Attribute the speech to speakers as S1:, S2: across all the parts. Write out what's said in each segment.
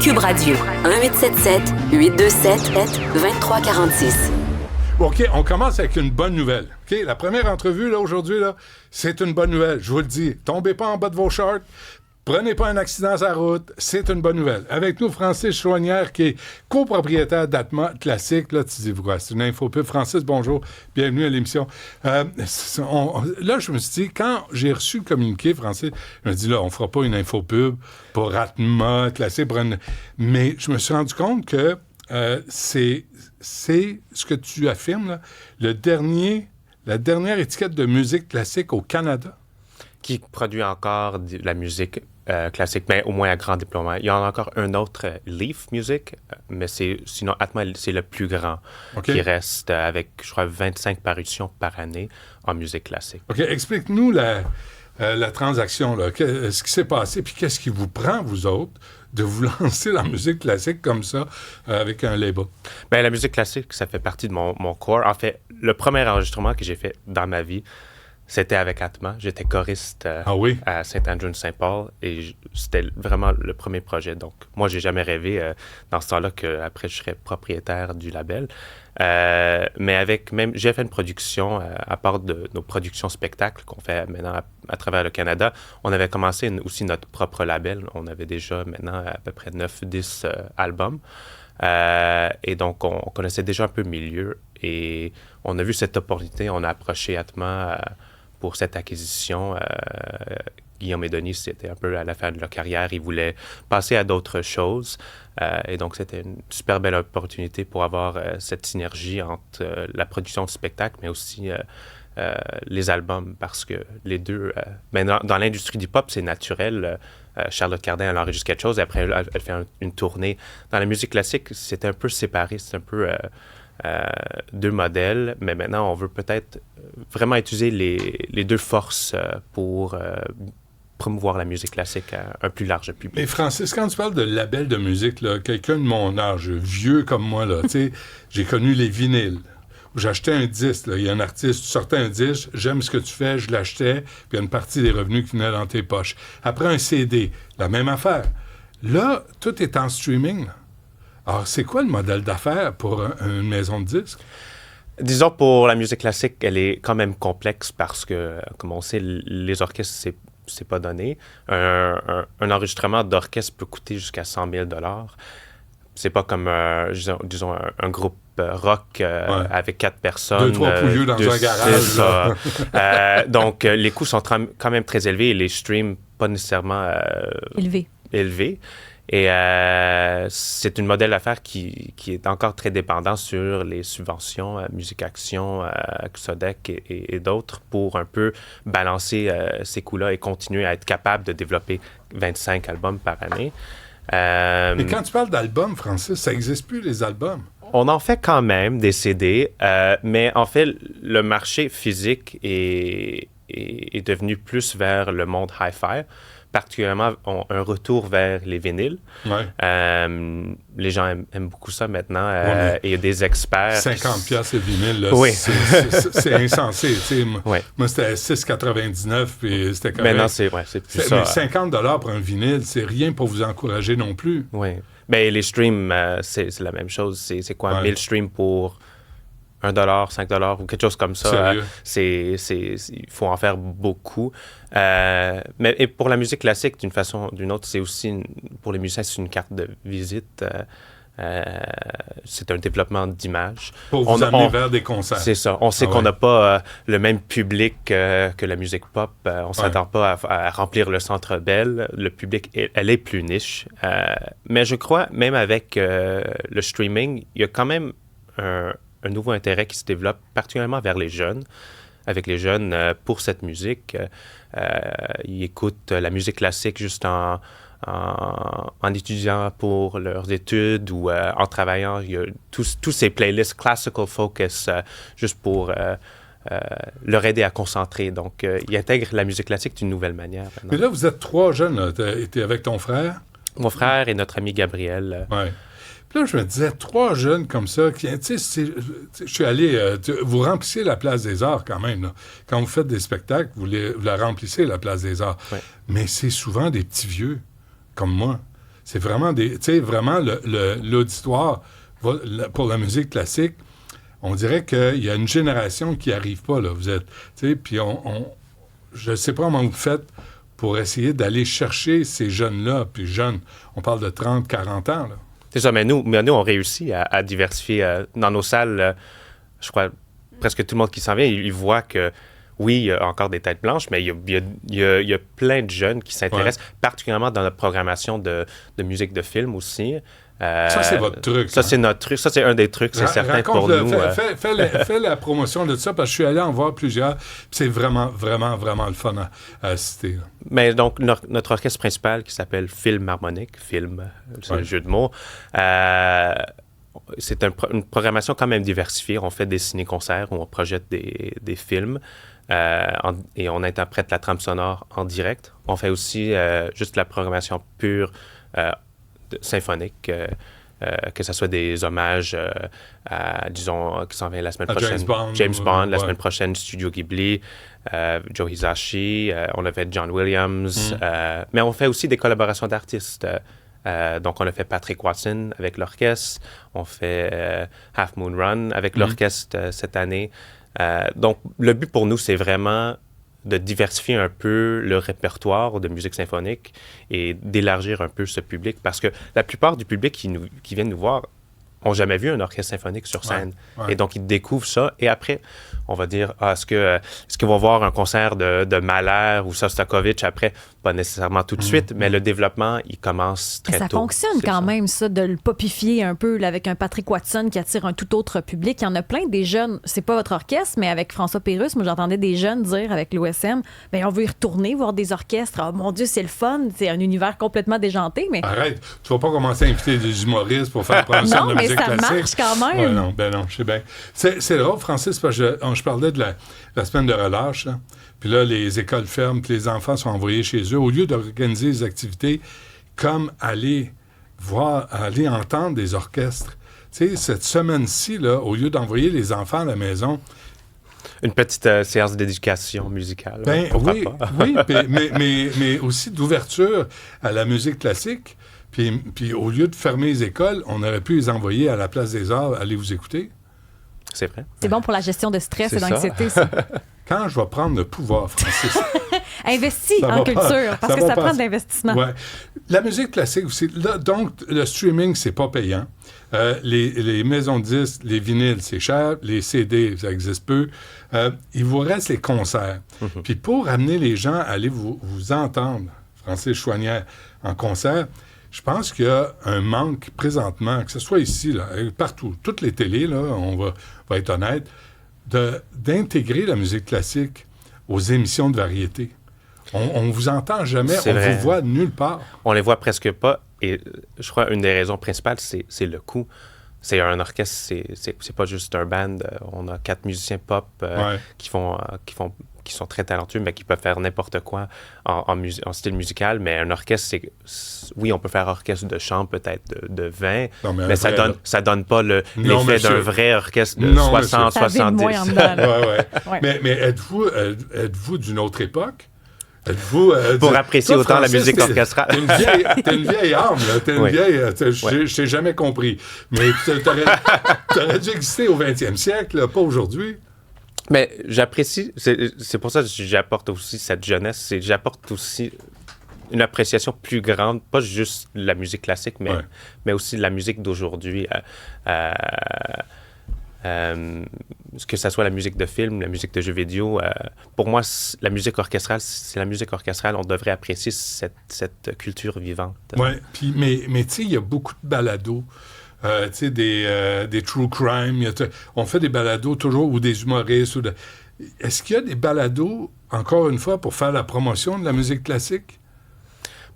S1: Cube Radio. 1877-827-2346.
S2: OK, on commence avec une bonne nouvelle. OK, la première entrevue, là, aujourd'hui, là, c'est une bonne nouvelle. Je vous le dis. Tombez pas en bas de vos shorts. Prenez pas un accident sur la route. C'est une bonne nouvelle. Avec nous, Francis Chouanière, qui est copropriétaire d'Atma Classique. Là, tu dis quoi? C'est une infopub. Francis, bonjour. Bienvenue à l'émission. Là, je me suis dit, quand j'ai reçu le communiqué, Francis, je me dis, là, on fera pas une infopub pour Atma Classique. Mais je me suis rendu compte que c'est ce que tu affirmes, là, la dernière étiquette de musique classique au Canada.
S3: Qui produit encore de la musique classique, mais au moins à grand déploiement. Il y en a encore un autre, Leaf Music, mais sinon Atma, c'est le plus grand qui reste avec, je crois, 25 parutions par année en musique classique. OK,
S2: explique-nous la transaction, là. Ce qui s'est passé, puis qu'est-ce qui vous prend, vous autres, de vous lancer dans la musique classique comme ça, avec un label?
S3: Bien, la musique classique, ça fait partie de mon core. En fait, le premier enregistrement que j'ai fait dans ma vie, c'était avec Atma. J'étais choriste à Saint-Andrew-Saint-Paul et c'était vraiment le premier projet. Donc, moi, j'ai jamais rêvé dans ce temps-là qu'après, je serais propriétaire du label. Mais j'ai fait une production, à part de nos productions spectacles qu'on fait maintenant à travers le Canada, on avait commencé aussi notre propre label. On avait déjà maintenant à peu près 9-10 albums. Et donc, on connaissait déjà un peu le milieu et on a vu cette opportunité. On a approché Atma pour cette acquisition. Guillaume et Denis, c'était un peu à la fin de leur carrière. Ils voulaient passer à d'autres choses. Et donc, c'était une super belle opportunité pour avoir cette synergie entre la production de spectacle, mais aussi les albums, parce que les deux... dans l'industrie du pop, c'est naturel. Charlotte Cardin, elle enregistre quelque chose, et après, elle fait une tournée. Dans la musique classique, c'est un peu séparé. C'est un peu... deux modèles, mais maintenant, on veut peut-être vraiment utiliser les deux forces pour promouvoir la musique classique à un plus large public.
S2: Mais Francis, quand tu parles de label de musique, là, quelqu'un de mon âge, vieux comme moi, là, j'ai connu les vinyles. J'achetais un disque, là, il y a un artiste, tu sortais un disque, j'aime ce que tu fais, je l'achetais, puis il y a une partie des revenus qui venaient dans tes poches. Après un CD, la même affaire. Là, tout est en streaming, là. Alors, c'est quoi le modèle d'affaires pour une maison de disques?
S3: Disons, pour la musique classique, elle est quand même complexe parce que, comme on sait, les orchestres, c'est pas donné. Un enregistrement d'orchestre peut coûter jusqu'à 100 000 $. C'est pas comme, disons, un groupe rock avec 4 personnes.
S2: 2-3 pouilleux dans un garage.
S3: Donc, les coûts sont quand même très élevés et les streams pas nécessairement élevés. Et c'est un modèle d'affaires qui est encore très dépendant sur les subventions, Musique Action, Sodec et d'autres pour un peu balancer ces coûts-là et continuer à être capable de développer 25 albums par année.
S2: Mais quand tu parles d'albums, Francis, ça n'existe plus, les albums.
S3: On en fait quand même des CD, mais en fait, le marché physique est devenu plus vers le monde hi-fi. Particulièrement un retour vers les vinyles. Ouais. Les gens aiment beaucoup ça maintenant. Et il y a des experts...
S2: 50$ le vinyle, là,
S3: oui.
S2: c'est insensé.
S3: Ouais.
S2: Moi, c'était 6,99$, puis c'était correct.
S3: Maintenant, c'est plus ça.
S2: Mais 50$ pour un vinyle, c'est rien pour vous encourager non plus.
S3: Oui. Mais les streams, c'est la même chose. C'est quoi, 1000 streams pour... $1, $5 ou quelque chose comme ça. Il faut en faire beaucoup. Mais pour la musique classique, d'une façon ou d'une autre, c'est aussi, pour les musiciens, c'est une carte de visite. C'est un développement d'image.
S2: Pour vous amener vers des concerts.
S3: C'est ça. On sait qu'on n'a pas le même public que la musique pop. On ne s'attend pas à remplir le Centre Bell. Le public, elle est plus niche. Mais je crois, même avec le streaming, il y a quand même un nouveau intérêt qui se développe, particulièrement vers les jeunes, avec les jeunes pour cette musique. Ils écoutent la musique classique juste en étudiant pour leurs études ou en travaillant. Il y a tous ces playlists classical focus juste pour leur aider à concentrer. Donc, ils intègrent la musique classique d'une nouvelle manière. Maintenant.
S2: Mais là, vous êtes 3 jeunes. Tu es avec ton frère?
S3: Mon frère et notre ami Gabriel.
S2: Oui. Puis là, je me disais, 3 jeunes comme ça, je suis allé... vous remplissez la Place des Arts quand même. Là. Quand vous faites des spectacles, vous la remplissez, la Place des Arts.
S3: Ouais.
S2: Mais c'est souvent des petits vieux, comme moi. c'est vraiment tu sais, vraiment l'auditoire pour la musique classique, on dirait qu'il y a une génération qui n'arrive pas, là. Vous êtes, tu sais, puis je ne sais pas comment vous faites pour essayer d'aller chercher ces jeunes-là, puis jeunes, on parle de 30, 40 ans, là.
S3: C'est ça, mais nous on réussit à diversifier. Dans nos salles, je crois, presque tout le monde qui s'en vient, il voit que, oui, il y a encore des têtes blanches, mais il y a plein de jeunes qui s'intéressent, particulièrement dans notre programmation de musique de film aussi.
S2: Ça, c'est votre truc.
S3: Ça, c'est notre truc. Ça, c'est un des trucs, c'est certain pour nous.
S2: Fais la promotion de ça, parce que je suis allé en voir plusieurs. C'est vraiment, vraiment, vraiment le fun à assister. Là.
S3: Mais donc, notre orchestre principal, qui s'appelle Film Harmonique, c'est un jeu de mots, c'est une programmation quand même diversifiée. On fait des ciné-concerts où on projette des films et on interprète la trame sonore en direct. On fait aussi juste la programmation pure symphonique, que ce soit des hommages disons, qui s'en vient la semaine prochaine. James Bond, la semaine prochaine, Studio Ghibli, Joe Hisaishi, on a fait John Williams, mais on fait aussi des collaborations d'artistes. Donc, on a fait Patrick Watson avec l'orchestre, on fait Half Moon Run avec l'orchestre cette année. Donc, le but pour nous, c'est vraiment de diversifier un peu le répertoire de musique symphonique et d'élargir un peu ce public, parce que la plupart du public qui viennent nous voir n'ont jamais vu un orchestre symphonique sur scène. Et donc, ils découvrent ça. Et après, on va dire, est-ce qu'ils vont voir un concert de Mahler ou Sostakovich après? Pas nécessairement tout de suite, mais le développement, il commence très tôt.
S4: Ça fonctionne quand même, ça, de le popifier un peu là, avec un Patrick Watson qui attire un tout autre public. Il y en a plein des jeunes, c'est pas votre orchestre, mais avec François Pérusse, moi, j'entendais des jeunes dire avec l'OSM, bien, on veut y retourner voir des orchestres. Oh mon Dieu, c'est le fun. C'est un univers complètement déjanté, mais...
S2: Arrête, tu vas pas commencer à inviter des humoristes pour faire la promotion de la musique classique.
S4: Non, mais ça marche quand même.
S2: Non, je sais bien. C'est drôle, Francis, parce que je parlais de la semaine de relâche, là. Puis là, les écoles ferment, puis les enfants sont envoyés chez eux. Au lieu d'organiser des activités comme aller entendre des orchestres. Tu sais, cette semaine-ci, là, au lieu d'envoyer les enfants à la maison...
S3: Une petite séance d'éducation musicale.
S2: Oui, mais aussi d'ouverture à la musique classique. Puis au lieu de fermer les écoles, on aurait pu les envoyer à la Place des Arts, aller vous écouter.
S3: C'est vrai.
S4: C'est bon pour la gestion de stress et d'anxiété, ça.
S2: Quand je vais prendre le pouvoir, Francis...
S4: Investis en culture, parce que ça prend de l'investissement.
S2: Ouais. La musique classique aussi. Là, donc, le streaming, c'est pas payant. Les maisons de disques, les vinyles, c'est cher. Les CD, ça existe peu. Il vous reste les concerts. Puis pour amener les gens à aller vous entendre, Francis Chouanière, en concert, je pense qu'il y a un manque présentement, que ce soit ici, là, partout, toutes les télés, là, on va être honnête, d'intégrer la musique classique aux émissions de variété. On vous entend jamais, on vous voit nulle part.
S3: On les voit presque pas, et je crois une des raisons principales, c'est le coût. C'est un orchestre, c'est pas juste un band. On a 4 musiciens pop qui sont très talentueux, mais qui peuvent faire n'importe quoi en style musical. Mais un orchestre, oui, on peut faire orchestre de chant peut-être de 20, mais ça donne pas l'effet d'un vrai orchestre de 60, 70.
S2: Mais êtes-vous d'une autre époque?
S3: Pour apprécier autant Francis, la musique orchestrale.
S2: T'es une vieille âme, là. T'es une vieille... Je t'ai jamais compris. Mais t'aurais dû exister au 20e siècle, là, pas aujourd'hui.
S3: Mais j'apprécie... C'est pour ça que j'apporte aussi cette jeunesse. J'apporte aussi une appréciation plus grande, pas juste de la musique classique, mais aussi de la musique d'aujourd'hui. Que ça soit la musique de film, la musique de jeux vidéo, pour moi, la musique orchestrale, c'est la musique orchestrale. On devrait apprécier cette culture vivante.
S2: Oui, mais tu sais, il y a beaucoup de balados. Tu sais, des true crime. On fait des balados toujours, ou des humoristes. Est-ce qu'il y a des balados, encore une fois, pour faire la promotion de la musique classique?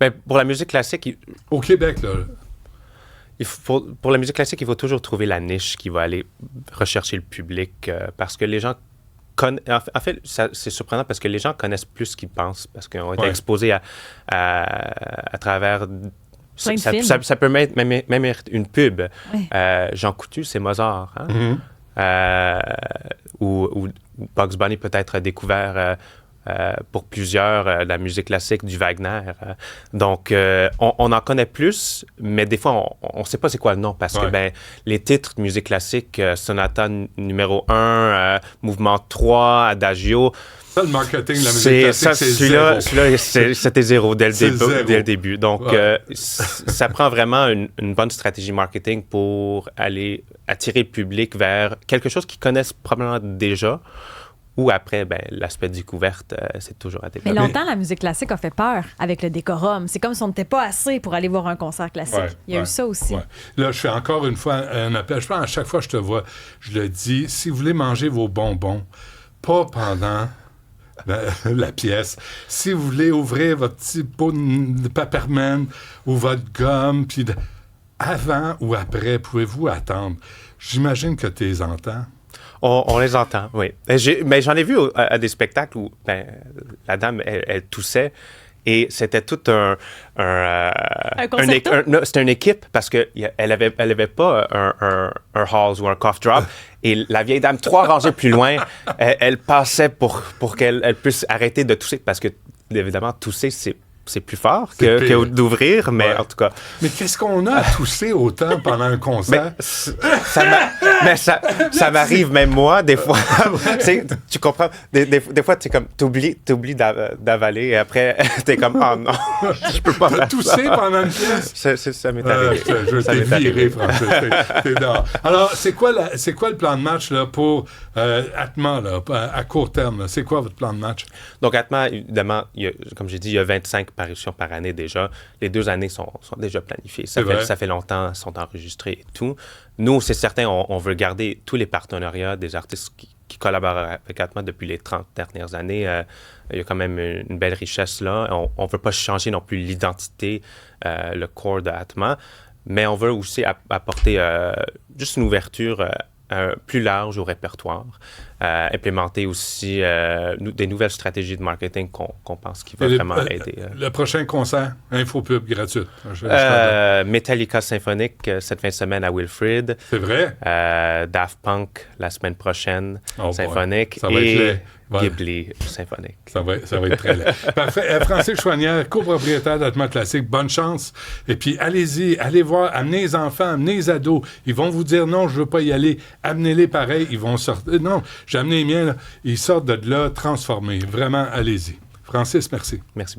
S3: Bien, pour la musique classique...
S2: Au Québec, là...
S3: Pour la musique classique, il faut toujours trouver la niche qui va aller rechercher le public parce que les gens connaissent... En fait, c'est surprenant parce que les gens connaissent plus ce qu'ils pensent parce qu'ils ont été exposés à travers... Ça peut même être une pub. Oui. Jean Coutu, c'est Mozart. Hein? Ou Bugs Bunny peut-être a découvert pour plusieurs, la musique classique, du Wagner. Donc, on en connaît plus, mais des fois, on ne sait pas c'est quoi le nom parce que les titres de musique classique, Sonata numéro 1, Mouvement 3, Adagio,
S2: ça, le marketing de la musique classique, c'est zéro.
S3: Celui-là, c'était zéro dès le début. Donc, ça prend vraiment une bonne stratégie marketing pour aller attirer le public vers quelque chose qu'ils connaissent probablement déjà. Ou après, l'aspect découverte, c'est toujours à développer.
S4: Mais longtemps, la musique classique a fait peur avec le décorum. C'est comme si on n'était pas assez pour aller voir un concert classique. Il y a eu ça aussi.
S2: Là, je fais encore une fois un appel. Je pense à chaque fois que je te vois, je le dis, si vous voulez manger vos bonbons, pas pendant la pièce. Si vous voulez ouvrir votre petit pot de peppermint ou votre gomme, puis avant ou après, pouvez-vous attendre? J'imagine que tu les entends.
S3: On les entend, oui. Mais j'en ai vu à des spectacles où la dame, elle toussait et c'était tout un
S4: concerto?
S3: C'était une équipe parce qu'elle avait pas un Halls ou un cough drop. Et la vieille dame, 3 rangées plus loin, elle passait pour qu'elle puisse arrêter de tousser parce que, évidemment, tousser, c'est plus fort que d'ouvrir, mais en tout cas...
S2: Mais qu'est-ce qu'on a à tousser autant pendant un concert?
S3: Ça m'arrive même moi, des fois. Tu comprends? Des fois, t'oublies d'avaler et après, t'es comme, oh non, je peux pas faire
S2: tousser pendant une pièce?
S3: Ça m'est arrivé.
S2: Je t'ai viré, Francis. T'es dehors. Alors, c'est quoi le plan de match là, pour Atma, là, à court terme? Là? C'est quoi votre plan de match?
S3: Donc, Atma, évidemment, comme j'ai dit, il y a 25 parutions par année déjà. Les 2 années sont déjà planifiées. Ça fait longtemps, sont enregistrées et tout. Nous, c'est certain, on veut garder tous les partenariats des artistes qui collaborent avec Atma depuis les 30 dernières années. Il y a quand même une belle richesse là. On ne veut pas changer non plus l'identité, le corps de Atma, mais on veut aussi apporter juste une ouverture plus large au répertoire. Implémenter aussi des nouvelles stratégies de marketing qu'on pense qui vont vraiment aider.
S2: Le prochain concert, infopub gratuite.
S3: Metallica symphonique cette fin de semaine à Wilfrid.
S2: C'est vrai?
S3: Daft Punk la semaine prochaine, symphonique.
S2: Ça va être
S3: Ghibli symphonique.
S2: Ça va être très laid. Parfait. Francis Chouanière, copropriétaire d'Atma Classique, bonne chance. Et puis, allez-y, allez voir, amenez les enfants, amenez les ados. Ils vont vous dire non, je veux pas y aller. Amenez-les pareil. Ils vont sortir. Non, j'ai amené les miens, là. Ils sortent de là transformés. Vraiment, allez-y. Francis, merci.
S3: Merci beaucoup.